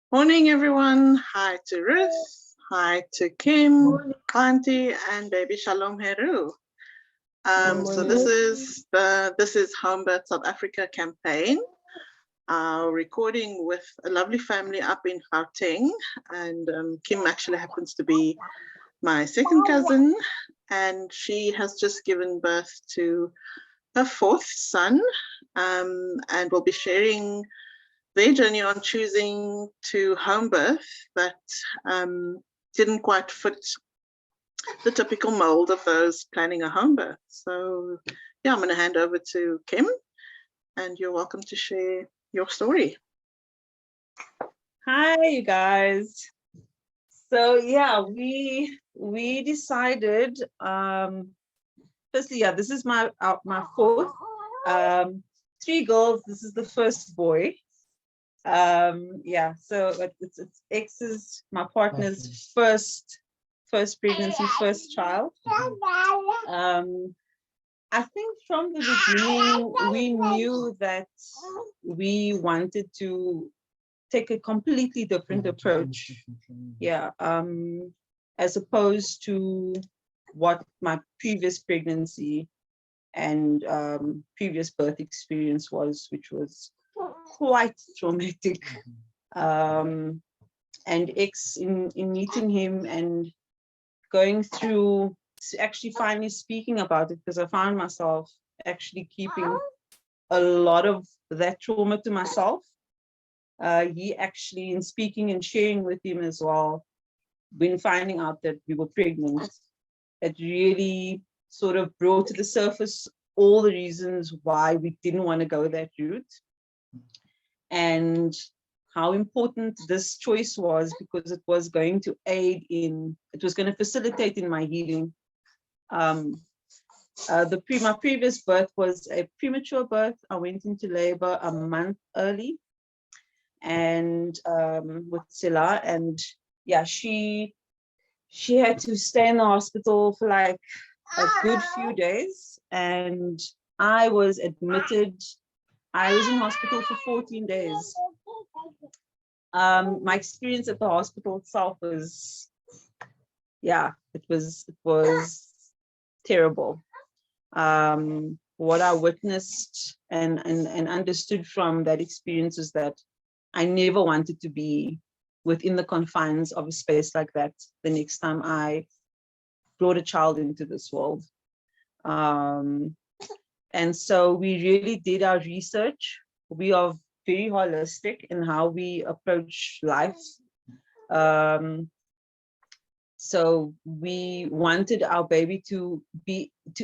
Morning, everyone. Hi to Ruth. Hi to Kim, Xhanti, and baby Shalom-Heru. So this is Home Birth South Africa campaign. Recording with a lovely family up in Gauteng, and Kim actually happens to be my second cousin, and she has just given birth to her fourth son, and we'll be sharing their journey on choosing to home birth that didn't quite fit the typical mold of those planning a home birth. So yeah, I'm going to hand over to Kim, and you're welcome to share your story. Hi, you guys. So yeah, we decided. Firstly, yeah, this is my fourth. 3 girls. This is the first boy. Yeah, so it's X's, my partner's first pregnancy, first child. I think from the beginning we knew that we wanted to take a completely different approach. Yeah, as opposed to what my previous pregnancy and previous birth experience was, which was quite traumatic. And X, in meeting him and going through, actually finally speaking about it, because I found myself actually keeping a lot of that trauma to myself. He actually, in speaking and sharing with him as well, when finding out that we were pregnant, it really sort of brought to the surface all the reasons why we didn't want to go that route, and how important this choice was, because it was going to aid in, it was going to facilitate in my healing. My previous birth was a premature birth. I went into labor a month early, and with Silla, and yeah, she had to stay in the hospital for like a good few days, and I was admitted. I was in hospital for 14 days. My experience at the hospital itself was, yeah, it was terrible. What I witnessed and understood from that experience is that I never wanted to be within the confines of a space like that the next time I brought a child into this world. And so we really did our research. We are very holistic in how we approach life. So we wanted our baby to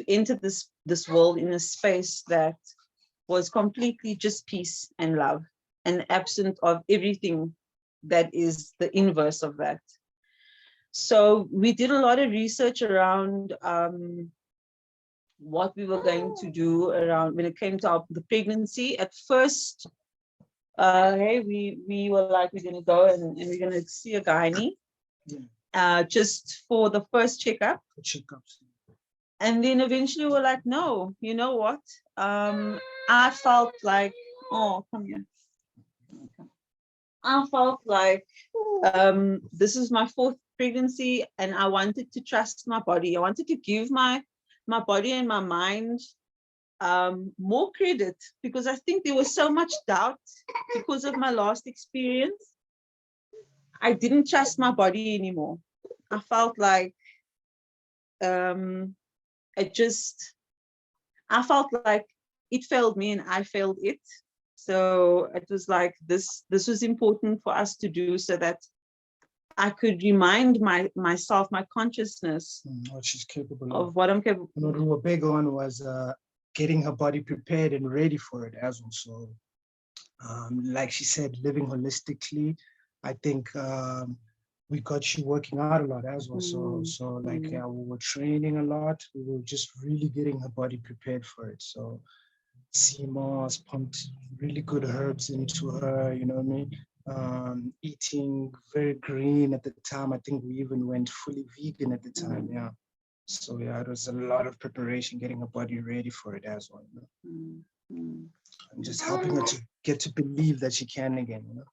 enter this world in a space that was completely just peace and love, and absent of everything that is the inverse of that. So we did a lot of research around what we were going to do around when it came to the pregnancy. At first, hey, we were like, we're gonna go and we're gonna see a gynae, just for the first checkup. And then eventually we're like, no, you know what? I felt like, oh, come here. I felt like this is my 4th pregnancy, and I wanted to trust my body. I wanted to give my body and my mind more credit, because I think there was so much doubt because of my last experience. I didn't trust my body anymore. I felt like I felt like it failed me and I failed it. So it was like this was important for us to do, so that I could remind myself, my consciousness, what she's capable of what I'm capable. What we were big on was getting her body prepared and ready for it as well. So like she said, living holistically, I think we got you working out a lot as well. So like, yeah, we were training a lot. We were just really getting her body prepared for it. So sea moss, pumped really good herbs into her, you know what I mean? Eating very green at the time. I think we even went fully vegan at the time, yeah. So yeah, it was a lot of preparation, getting her body ready for it as well, you know? And just helping her to get to believe that she can again, you know?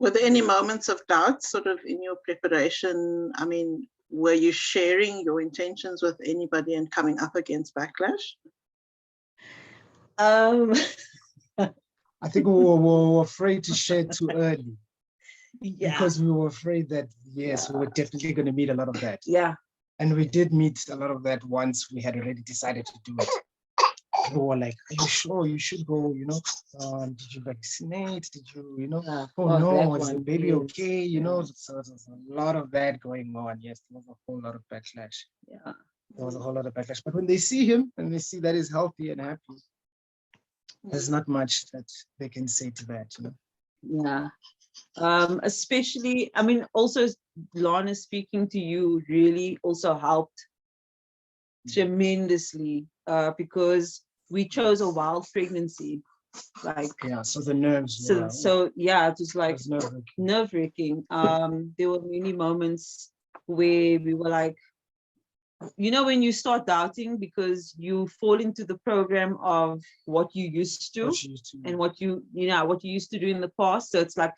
Were there any moments of doubt sort of in your preparation? I mean, were you sharing your intentions with anybody and coming up against backlash? I think we were afraid to share too early Yeah. because we were afraid that, yes, we were definitely going to meet a lot of that. Yeah. And we did meet a lot of that once we had already decided to do it. People were like, are you sure you should go, you know? Did you vaccinate? Did you, you know? Oh no, is the baby okay? You know, so there's a lot of that going on. Yes, there was a whole lot of backlash. Yeah. There was a whole lot of backlash. But when they see him and they see that he's healthy and happy, there's not much that they can say to that, you know? Yeah. Especially, I mean, also Lana speaking to you really also helped tremendously because we chose a wild pregnancy. Like, yeah, so the nerves were, so yeah, it was like nerve-wracking. There were many moments where we were like, you know, when you start doubting because you fall into the program of what you used to, and what you used to do in the past. So it's like,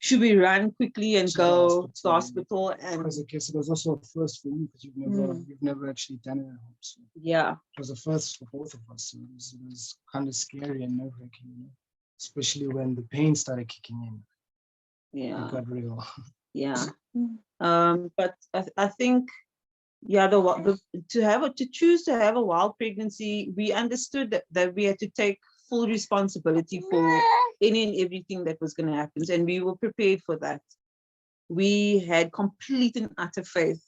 should we run quickly and go to the hospital? And because it was also a first for you because you've never actually done it at home. So yeah, it was a first for both of us. So it was kind of scary and nerve-wracking, you know? Especially when the pain started kicking in. Yeah, it got real. Yeah. But I think, yeah, to choose to have a wild pregnancy, we understood that we had to take full responsibility for any and everything that was going to happen, and we were prepared for that. We had complete and utter faith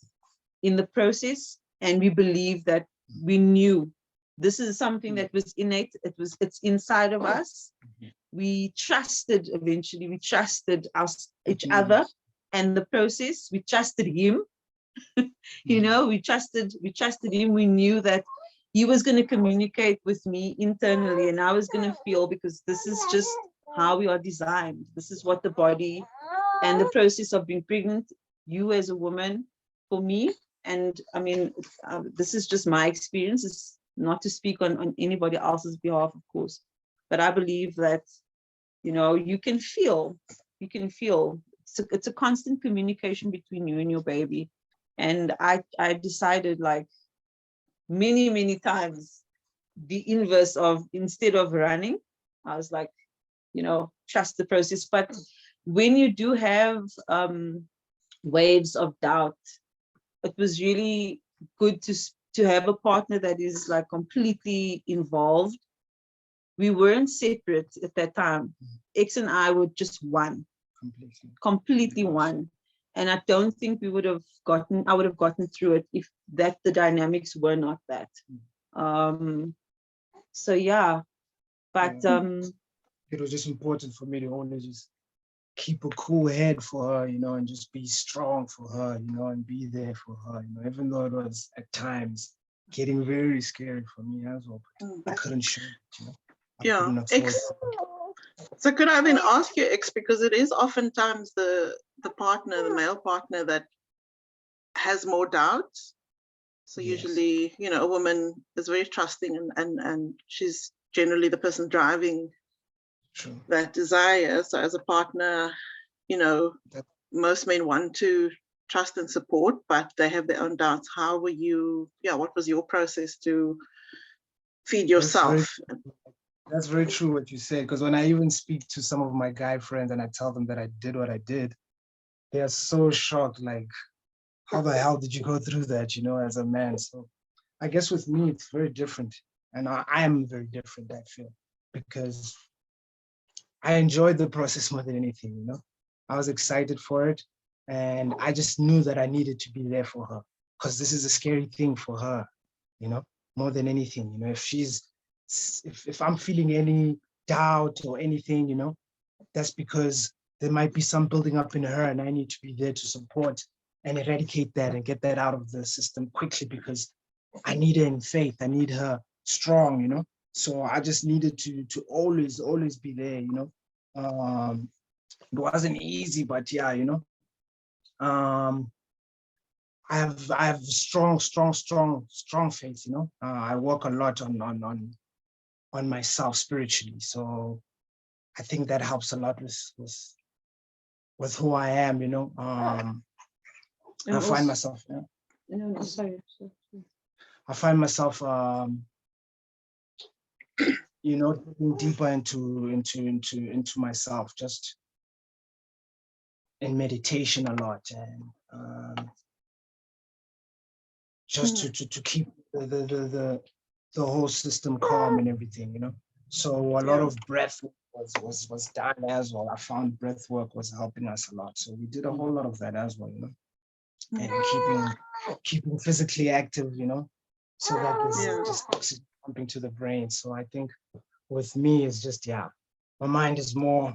in the process, and we believed that we knew this is something that was innate. It's inside of us. We trusted. Eventually, we trusted each other and the process. We trusted him. You know, we trusted him. We knew that he was going to communicate with me internally, and I was going to feel, because this is just how we are designed. This is what the body and the process of being pregnant, you as a woman, for me, and I mean, this is just my experience. It's not to speak on anybody else's behalf, of course, but I believe that, you know, you can feel. It's a constant communication between you and your baby. And I decided, like, many times, the inverse of, instead of running, I was like, you know, trust the process. But when you do have waves of doubt, it was really good to have a partner that is like completely involved. We weren't separate at that time. X and I were just one, completely one. And I don't think I would have gotten through it if the dynamics were not that. So yeah, but it was just important for me to always just keep a cool head for her, you know, and just be strong for her, you know, and be there for her, you know, even though it was at times getting very scary for me as well. But I couldn't show it, you know. Yeah. So could I then ask you, X, because it is oftentimes the male partner that has more doubt. So usually, you know, a woman is very trusting and she's generally the person driving that desire. So as a partner, you know, most men want to trust and support, but they have their own doubts. How were you, what was your process to feed yourself? That's very true what you said, because when I even speak to some of my guy friends and I tell them that I did what I did, they are so shocked, like, how the hell did you go through that, you know, as a man? So I guess with me, it's very different. And I am very different, I feel, because I enjoyed the process more than anything, you know. I was excited for it. And I just knew that I needed to be there for her, because this is a scary thing for her, you know, more than anything. You know, if I'm feeling any doubt or anything, you know, that's because there might be some building up in her, and I need to be there to support and eradicate that and get that out of the system quickly, because I need her in faith. I need her strong, you know. So I just needed to always be there, you know. It wasn't easy, but yeah, you know. I have strong faith, you know. I work a lot on myself spiritually, so I think that helps a lot with with who I am, you know. And I find also- myself, No, sorry. I find myself, you know, digging deeper into myself, just in meditation a lot, and just to keep the whole system calm and everything, you know. So a lot of breath was done as well. I found breath work was helping us a lot. So we did a whole lot of that as well, you know, and keeping physically active, you know, so that there's just oxygen pumping to the brain. So I think with me, it's just, my mind is more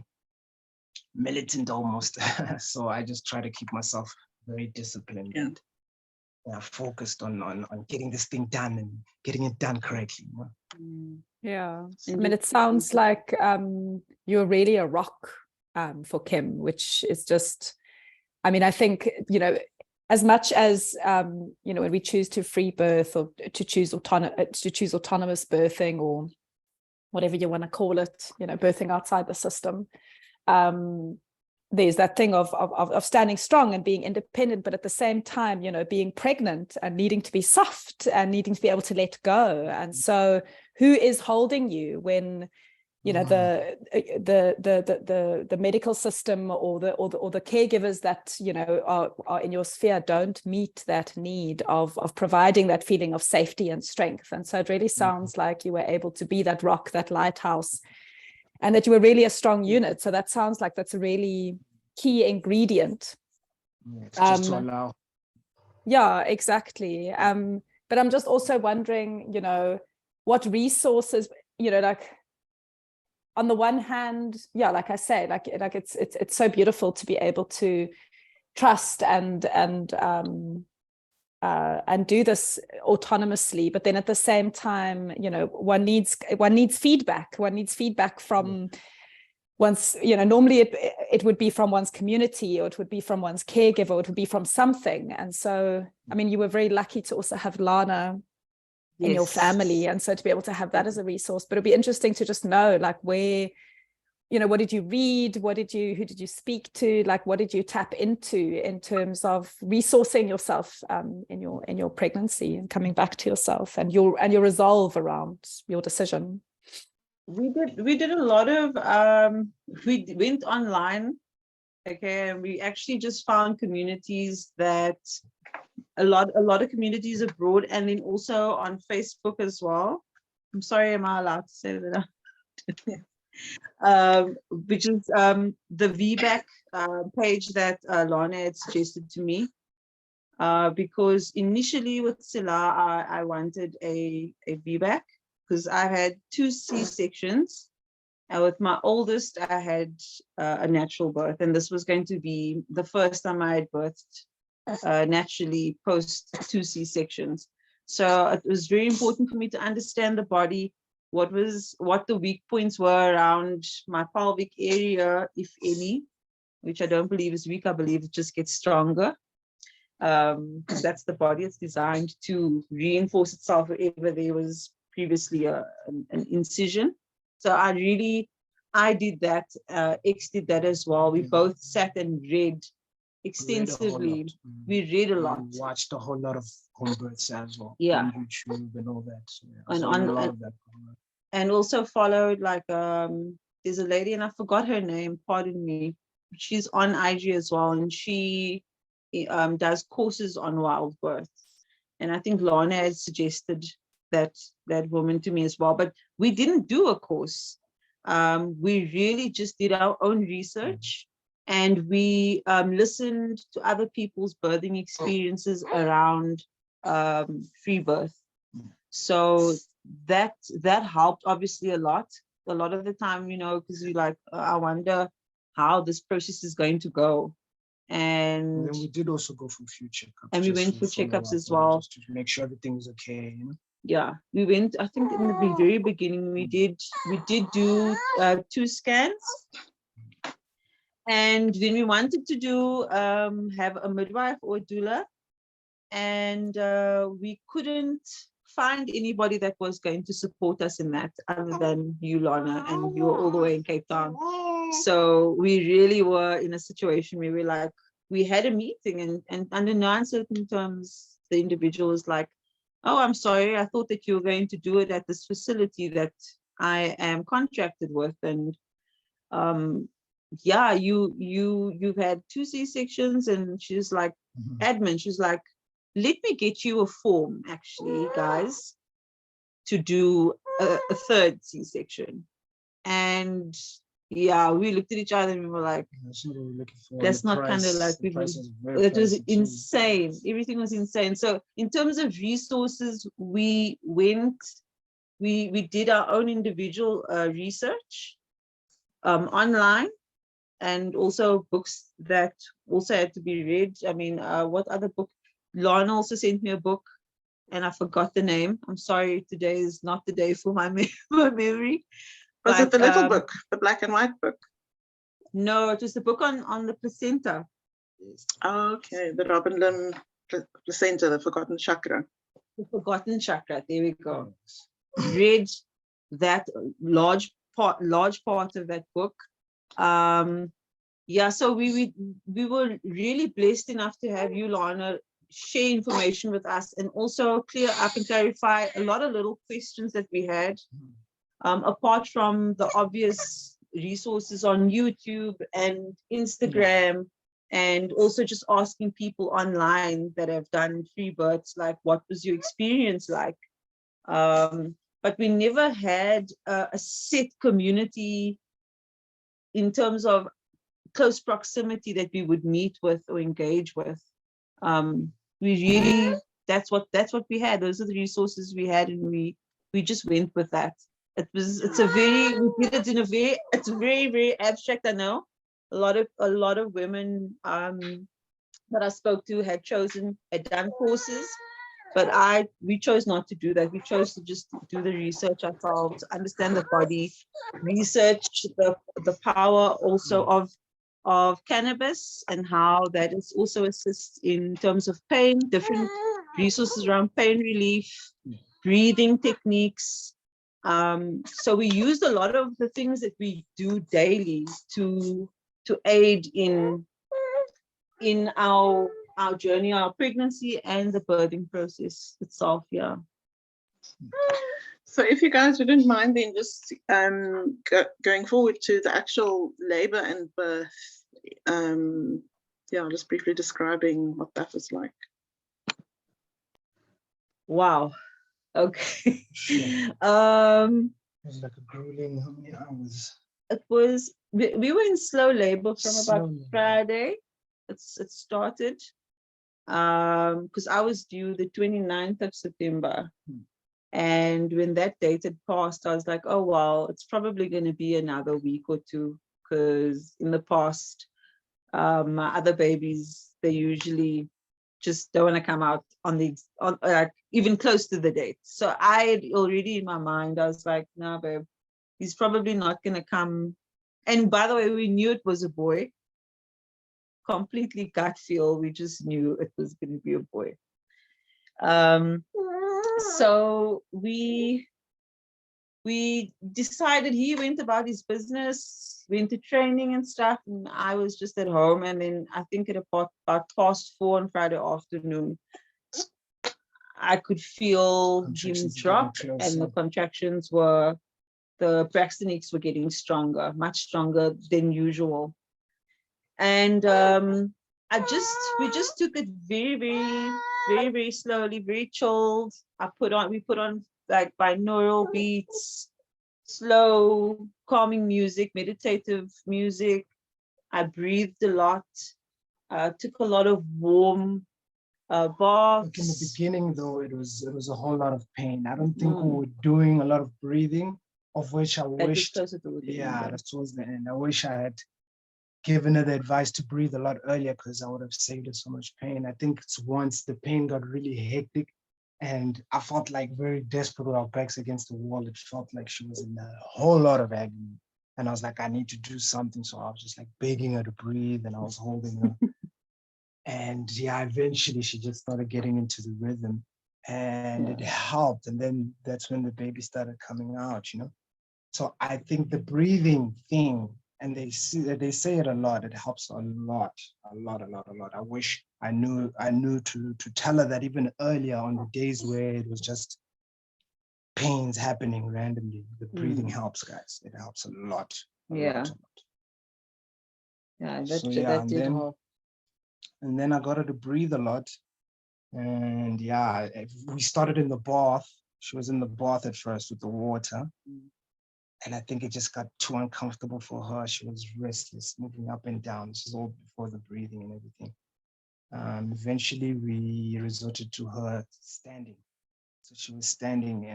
militant almost. So I just try to keep myself very disciplined and focused on getting this thing done and getting it done correctly. You know? Yeah, I mean, it sounds like you're really a rock for Kim, which is just, I mean, I think, you know, as much as, you know, when we choose to free birth or to choose autonomous birthing or whatever you want to call it, you know, birthing outside the system, there's that thing of standing strong and being independent, but at the same time, you know, being pregnant and needing to be soft and needing to be able to let go. And so who is holding you when, you know, the medical system or the caregivers that, you know, are in your sphere don't meet that need of providing that feeling of safety and strength. And so it really sounds like you were able to be that rock, that lighthouse, and that you were really a strong unit. So that sounds like that's a really key ingredient. It's just to allow. Yeah, exactly. But I'm just also wondering, you know, what resources, you know, like on the one hand, like I say, like it's so beautiful to be able to trust and do this autonomously, but then at the same time, you know, one needs feedback. One needs feedback from one's, you know, normally it would be from one's community, or it would be from one's caregiver, or it would be from something. And so, I mean, you were very lucky to also have Lana in your family, and so to be able to have that as a resource. But it'd be interesting to just know, like, where, you know, what did you read? Who did you speak to? Like, what did you tap into in terms of resourcing yourself in your pregnancy and coming back to yourself and your resolve around your decision? We did a lot of we went online, okay, and we actually just found communities that a lot of communities abroad, and then also on Facebook as well. I'm sorry, am I allowed to say that? Which is the VBAC page that Lana had suggested to me, because initially with Sila, I wanted a VBAC because I had 2 C-sections, and with my oldest, I had a natural birth, and this was going to be the first time I had birthed naturally post 2 C-sections. So it was very important for me to understand the body, what the weak points were around my pelvic area, if any, which I don't believe is weak. I believe it just gets stronger. That's the body. It's designed to reinforce itself wherever there was previously an incision. So I did that. X did that as well. We both sat and read extensively. We read a lot. We watched a whole lot of home births as well. Yeah. On YouTube and all that. So, And so on a lot of that. and also followed, like, there's a lady, and I forgot her name, pardon me. She's on IG as well, and she does courses on wild birth. And I think Lana had suggested that woman to me as well, but we didn't do a course. We really just did our own research, and we listened to other people's birthing experiences around free birth. So that helped obviously a lot of the time, you know, because we like, I wonder how this process is going to go. And then we did also go for few checkups. And we went for checkups as well. Just to make sure everything's okay, you know? Yeah, we went, I think in the very beginning, we did do 2 scans. And then we wanted to do, have a midwife or a doula. And we couldn't find anybody that was going to support us in that other than you, Lana, and you were all the way in Cape Town. So we really were in a situation where we had a meeting, and under no uncertain terms, the individual was like, oh, I'm sorry, I thought that you were going to do it at this facility that I am contracted with. And yeah, you've had 2 C-sections. And she's like, admin, she's like, let me get you a form, actually, guys, to do a 3rd C-section. And yeah, we looked at each other and we were like, that's not kind of like, it was insane. Everything was insane. So in terms of resources, we did our own individual research online, and also books that also had to be read. I mean, what other book? Lana also sent me a book, and I forgot the name. I'm sorry, today is not the day for my memory. Was it the little book, the black and white book? No, it was the book on the placenta. Okay, the Robin Lim placenta, the forgotten chakra. The forgotten chakra, there we go. Read that large part of that book. Yeah, so we were really blessed enough to have you, Lana, share information with us, and also clear up and clarify a lot of little questions that we had. Apart from the obvious resources on YouTube and Instagram, and also just asking people online that have done free births, like, what was your experience like? But we never had a set community in terms of close proximity that we would meet with or engage with. We really, that's what we had. Those are the resources we had, and we just went with that. It's very, very abstract. I know a lot of women that I spoke to had done courses, but we chose not to do that. We chose to just do the research ourselves, understand the body, research the power also of cannabis, and how that is also assists in terms of pain, different resources around pain relief, breathing techniques. So we used a lot of the things that we do daily to aid in our journey, our pregnancy, and the birthing process itself. Yeah. So if you guys wouldn't mind, then just going forward to the actual labor and birth, yeah, just briefly describing what that was like. Wow. Okay. It was like a grueling, how many hours? It was, we were in slow labor from about Friday. It started because I was due the 29th of September. And when that date had passed, I was like, oh, well, it's probably going to be another week or 2, because in the past, my other babies, they usually just don't want to come out on even close to the date. So I had already in my mind, I was like, no, babe, he's probably not going to come. And by the way, we knew it was a boy. Completely gut feel, we just knew it was going to be a boy. So we decided, he went about his business, went to training and stuff, and I was just at home. And then I think at about 4:30 on Friday afternoon, I could feel him drop, and the contractions the Braxtonics were getting stronger, much stronger than usual. And we just took it very, very, very, very slowly, very chilled. We put on like binaural beats, slow, calming music, meditative music. I breathed a lot, took a lot of warm baths. In the beginning, though, it was a whole lot of pain. I don't think we were doing a lot of breathing, of which I wished. Yeah, that's towards the end. I wish I had given her the advice to breathe a lot earlier, because I would have saved her so much pain. I think it's once the pain got really hectic and I felt like very desperate with our backs against the wall. It felt like she was in a whole lot of agony. And I was like, I need to do something. So I was just like begging her to breathe, and I was holding her. And yeah, eventually she just started getting into the rhythm, and it helped. And then that's when the baby started coming out, you know? So I think the breathing thing and they say it a lot. It helps a lot. I wish I knew to tell her that even earlier on the days where it was just pains happening randomly. The breathing helps, guys. It helps a lot. Yeah. So, That did then, help. and then I got her to breathe a lot. And yeah, we started in the bath. She was in the bath at first with the water. And I think it just got too uncomfortable for her. She was restless, moving up and down. This is all before the breathing and everything. Eventually, we resorted to her standing. So she was standing,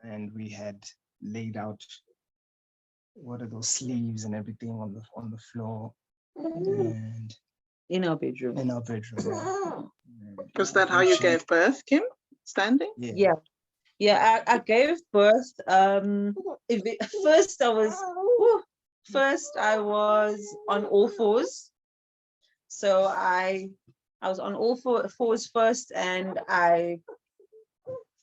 and we had laid out, what are those, sleeves and everything on the floor. And In our bedroom. Was that how you gave birth, Kim? Standing? Yeah. Yeah, I gave birth. First I was on all fours. So I was on all fours first, and I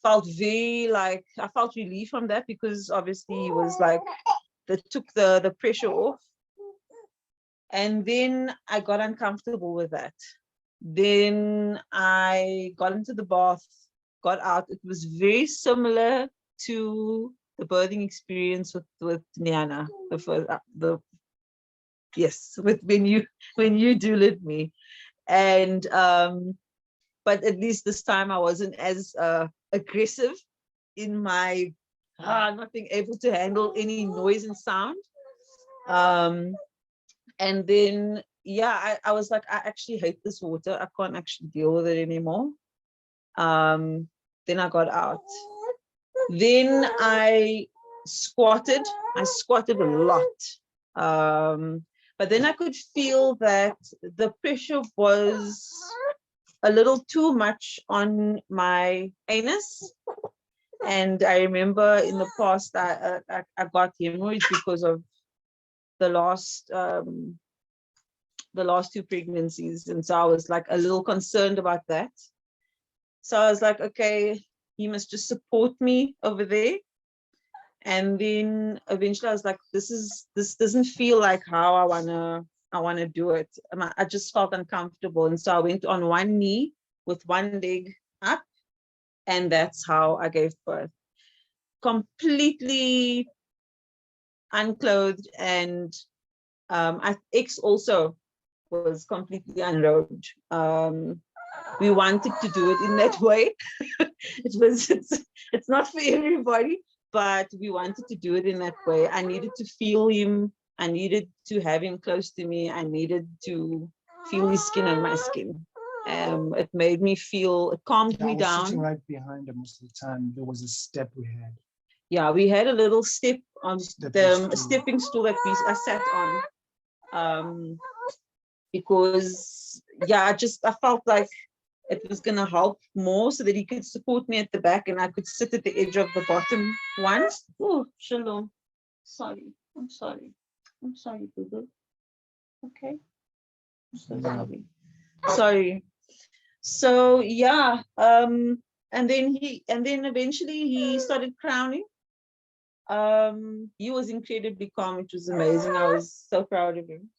felt I felt relief from that, because obviously it was like that took the pressure off. And then I got uncomfortable with that. Then I got into the bath, got out. It was very similar to the birthing experience with Niana, with when you doulaed me. And but at least this time I wasn't as aggressive in my not being able to handle any noise and sound. And then I was like, I actually hate this water. I can't actually deal with it anymore. Then I got out. Then I squatted a lot. But then I could feel that the pressure was a little too much on my anus. And I remember in the past I got hemorrhoids because of the last two pregnancies. And so I was like a little concerned about that. So I was like, okay, you must just support me over there. And then eventually I was like, this doesn't feel like how I wanna do it. I just felt uncomfortable. And so I went on one knee with one leg up, and that's how I gave birth. Completely unclothed, and X also was completely unrobed. We wanted to do it in that way. It's not for everybody, but we wanted to do it in that way. I needed to feel him. I needed to have him close to me. I needed to feel his skin on my skin. It made me feel, it calmed me down. Sitting right behind him most of the time. There was a step we had. Yeah, we had a little step on the stepping stool that I sat on. Because I felt like it was gonna help more, so that he could support me at the back and I could sit at the edge of the bottom one. Oh, Shalom. Sorry. I'm sorry, Boo-boo. Okay. I'm so sorry. Sorry. So and then eventually he started crowning. He was incredibly calm, which was amazing. I was so proud of him.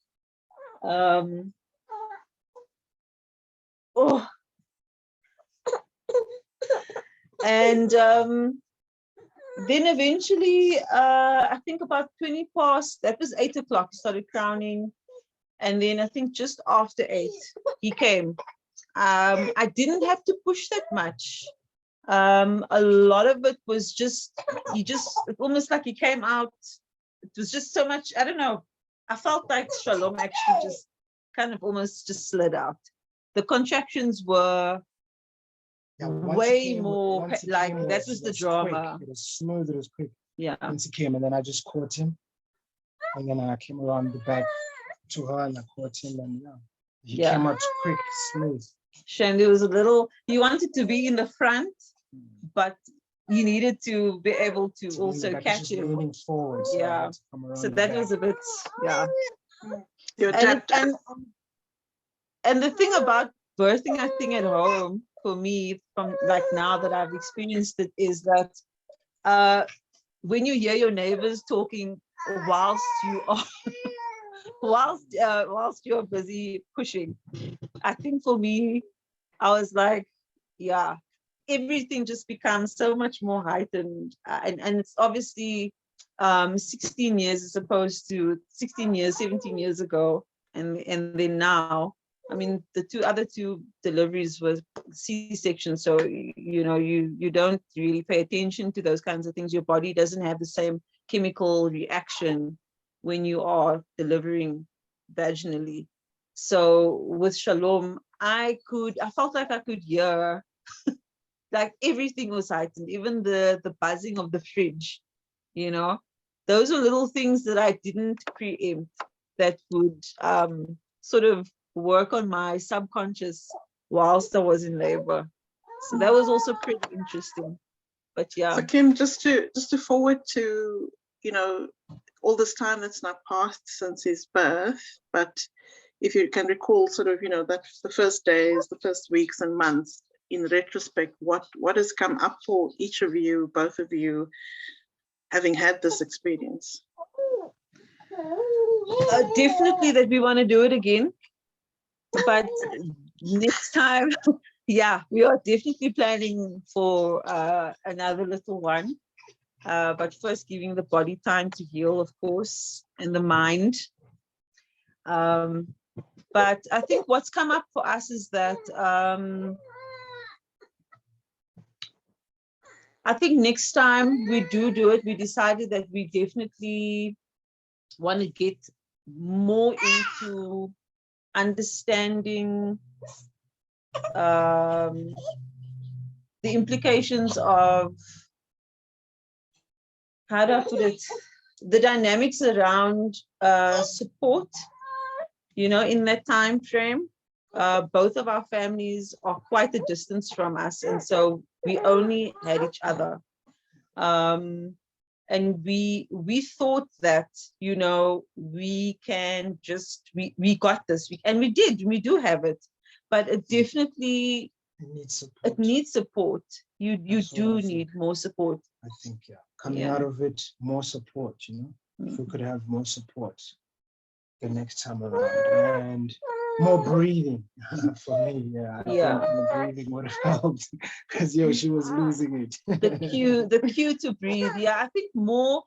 And then eventually, I think about 20 past, that was 8 o'clock, he started crowning. And then I think just after 8, he came. I didn't have to push that much. A lot of it was almost like he came out. It was just so much, I don't know. I felt like Shalom actually just kind of almost just slid out. The contractions were way more like, that was the drama. Quick. It was smooth, it was quick. Yeah. Once he came, and then I just caught him. And then I came around the back to her and I caught him, and he came out quick, smooth. Shane, there was a little, you wanted to be in the front, but you needed to be able to also catch him. Leaning forward, so that was a bit, and the thing about birthing, I think, at home, for me, from like now that I've experienced it, is that when you hear your neighbors talking whilst you are whilst you're busy pushing. I think for me, I was like, yeah, everything just becomes so much more heightened, and it's obviously 16 years as opposed to 16 years, 17 years ago, and then now. I mean, the other two deliveries were C-section, so you don't really pay attention to those kinds of things. Your body doesn't have the same chemical reaction when you are delivering vaginally. So with Shalom, I felt like I could hear, like everything was heightened, even the buzzing of the fridge, Those are little things that I didn't preempt that would sort of work on my subconscious whilst I was in labor. So that was also pretty interesting. But yeah. So Kim, just to forward to, all this time that's now passed since his birth, but if you can recall sort of, that's the first days, the first weeks and months, in retrospect, what has come up for each of you, both of you, having had this experience? Definitely that we want to do it again. But next time, yeah, we are definitely planning for another little one. But first giving the body time to heal, of course, and the mind. But I think what's come up for us is that I think next time we do it, we decided that we definitely want to get more into understanding the implications of, how do I put it, the dynamics around support, in that time frame. Both of our families are quite a distance from us, and so we only had each other. And we thought that, we can just, we got this, and we do have it, but it definitely, it needs support. You do need more support. I think, coming out of it, more support, if we could have more support the next time around, and more breathing for me. I think the breathing would have helped, because she was losing it. the cue to breathe. I think more.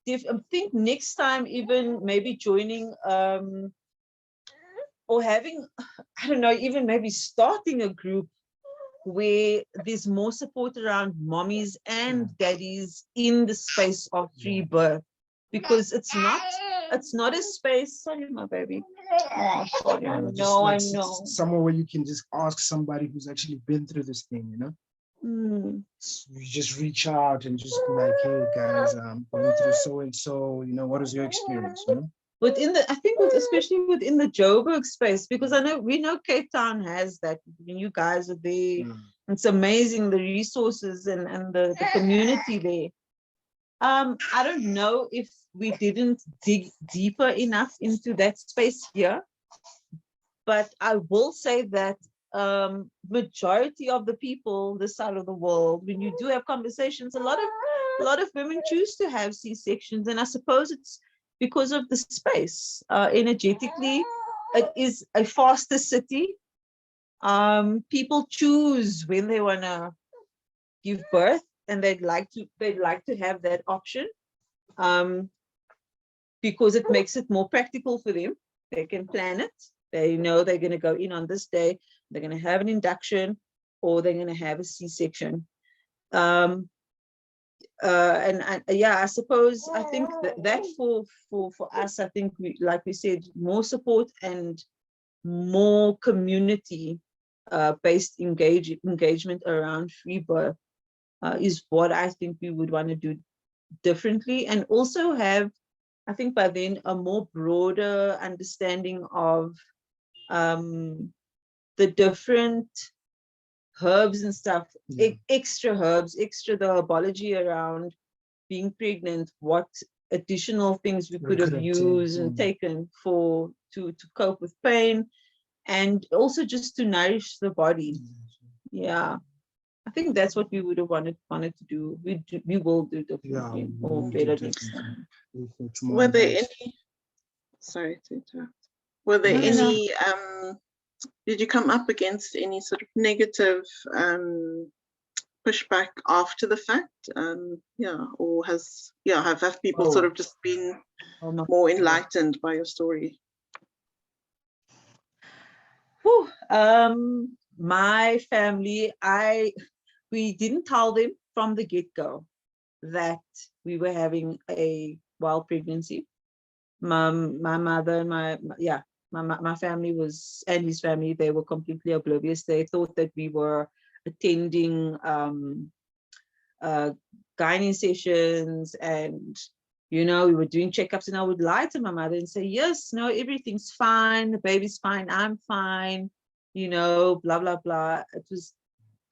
I think next time, even maybe joining or having, I don't know, even maybe starting a group where there's more support around mommies and daddies in the space of free birth, because it's not a space. Sorry, my baby. Oh, sorry. I know. Somewhere where you can just ask somebody who's actually been through this thing, You just reach out and just be like, hey guys, I'm going through so and so, what is your experience, I think especially within the Joburg space, because we know Cape Town has that. When you guys are there, it's amazing, the resources and the community there. I don't know if we didn't dig deeper enough into that space here, but I will say that majority of the people this side of the world, when you do have conversations, a lot of women choose to have C-sections, and I suppose it's because of the space. Energetically, it is a faster city. People choose when they want to give birth, and they'd like to have that option, because it makes it more practical for them. They can plan it. They know they're going to go in on this day. They're going to have an induction, or they're going to have a C-section. I suppose, I think that for us, I think like we said, more support and more community based engagement around free birth is what I think we would want to do differently, and also have, I think by then, a more broader understanding of the different herbs and stuff, extra herbs, extra the herbology around being pregnant, what additional things we could have used and taken to cope with pain, and also just to nourish the body. I think that's what we would have wanted to do. We will do differently or better next time. Were there any, sorry to interrupt, were there No, no, any, did you come up against any sort of negative pushback after the fact? Or have people sort of just been more enlightened by your story? Whew, my family, we didn't tell them from the get-go that we were having a wild pregnancy. My mother and my family was, and his family, they were completely oblivious. They thought that we were attending gynae sessions, and we were doing checkups, and I would lie to my mother and say, yes, no, everything's fine, the baby's fine, I'm fine, blah blah blah.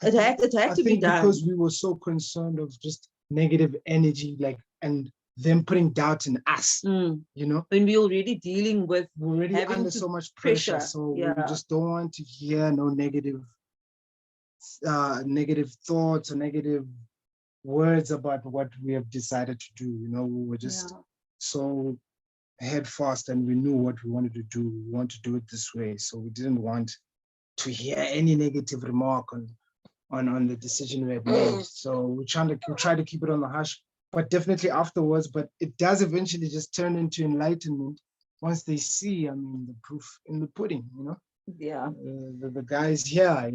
It had to be done because we were so concerned of just negative energy, and them putting doubt in us, when we're already dealing with we're already under so much pressure. So we just don't want to hear no negative thoughts or negative words about what we have decided to do. We were just so head fast, and we knew what we wanted to do. We want to do it this way, so we didn't want to hear any negative remark on the decision we had made. So we try to keep it on the hush, but definitely afterwards. But it does eventually just turn into enlightenment once they see, the proof in the pudding. The guy's here.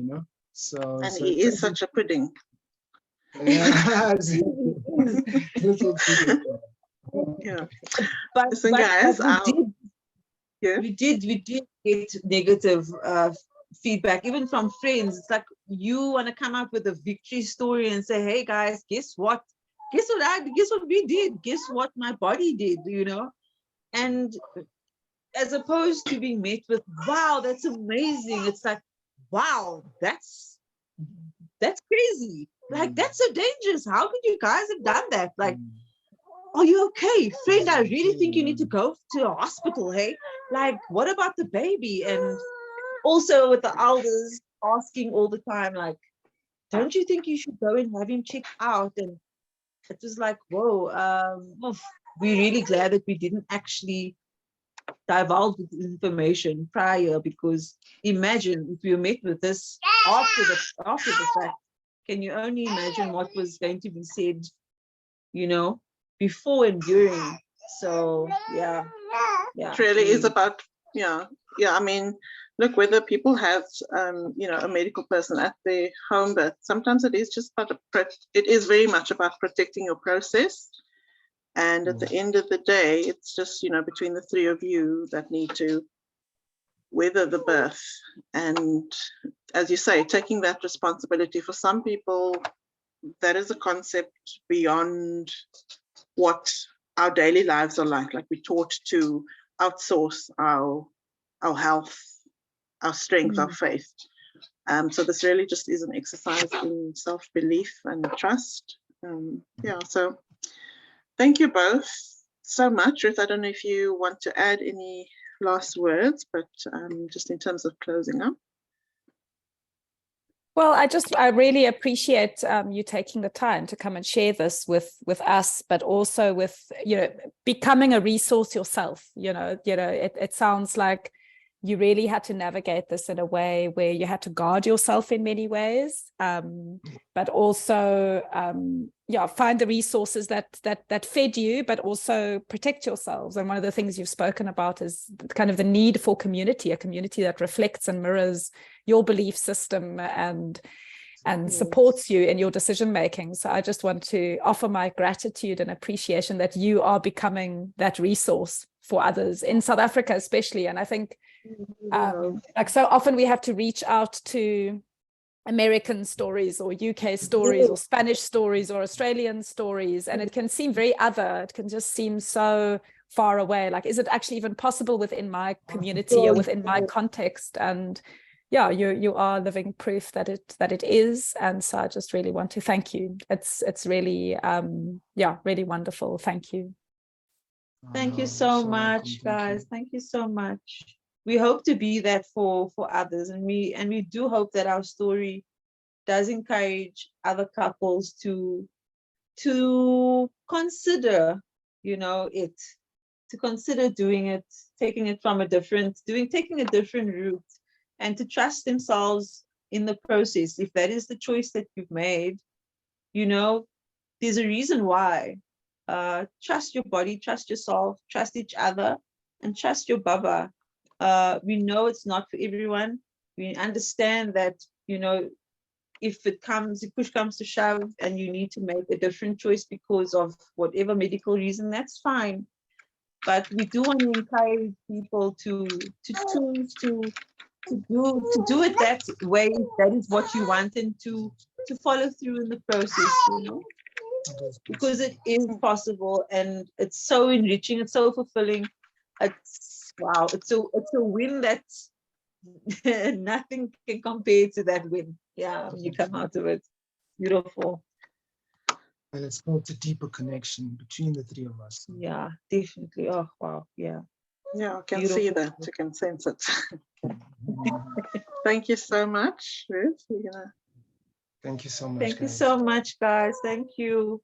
So and he is such a pudding. Yeah. Yeah. But Listen, guys, we did get negative feedback, even from friends. It's like, you want to come up with a victory story and say, hey guys, guess what we did, guess what my body did, and as opposed to being met with, wow, that's amazing, it's like, wow, that's crazy, like, that's so dangerous, how could you guys have done that? Like, are you okay, friend? I really think you need to go to a hospital. Hey, like, what about the baby? And also with the elders asking all the time, like, don't you think you should go and have him checked out? And it was like, whoa, we're really glad that we didn't actually divulge the information prior, because imagine if we were met with this after the fact. Can you only imagine what was going to be said, before and during? So it really is about, look, whether people have a medical person at their home, but sometimes it is just about it is very much about protecting your process. And at the end of the day, it's just between the three of you that need to weather the birth. And as you say, taking that responsibility. For some people, that is a concept beyond what our daily lives are like. Like, we're taught to outsource our health, our strength, our faith. So this really just is an exercise in self-belief and trust. So thank you both so much. Ruth, I don't know if you want to add any last words, but just in terms of closing up. Well, I really appreciate you taking the time to come and share this with us, but also with, becoming a resource yourself. It sounds like you really had to navigate this in a way where you had to guard yourself in many ways, but also, find the resources that fed you, but also protect yourselves. And one of the things you've spoken about is kind of the need for community, a community that reflects and mirrors your belief system and supports you in your decision making. So I just want to offer my gratitude and appreciation that you are becoming that resource for others in South Africa, especially. And I think like so often we have to reach out to American stories or UK stories or Spanish stories or Australian stories, and it can seem very other. It can just seem so far away. Like, is it actually even possible within my community or within my context? And you are living proof that it is. And so I just really want to thank you. It's really really wonderful. Thank you. Thank you so much, guys. Thank you so much. We hope to be that for others, and we do hope that our story does encourage other couples to consider, to consider doing it, taking it from taking a different route, and to trust themselves in the process. If that is the choice that you've made, there's a reason why. Trust your body, trust yourself, trust each other, and trust your Baba. We know it's not for everyone. We understand that, if push comes to shove and you need to make a different choice because of whatever medical reason, that's fine. But we do want to encourage people to choose to do it that way, if that is what you want, and to follow through in the process, because it is possible, and it's so enriching, it's so fulfilling. It's wow, it's a win that nothing can compare to that win. Yeah, when you come out of it. Beautiful. And it's built a deeper connection between the three of us. Yeah, definitely. Oh wow, yeah. Yeah, I can see that. You can sense it. Thank you so much, Ruth. Thank you so much. Thank you guys. so much, guys. Thank you.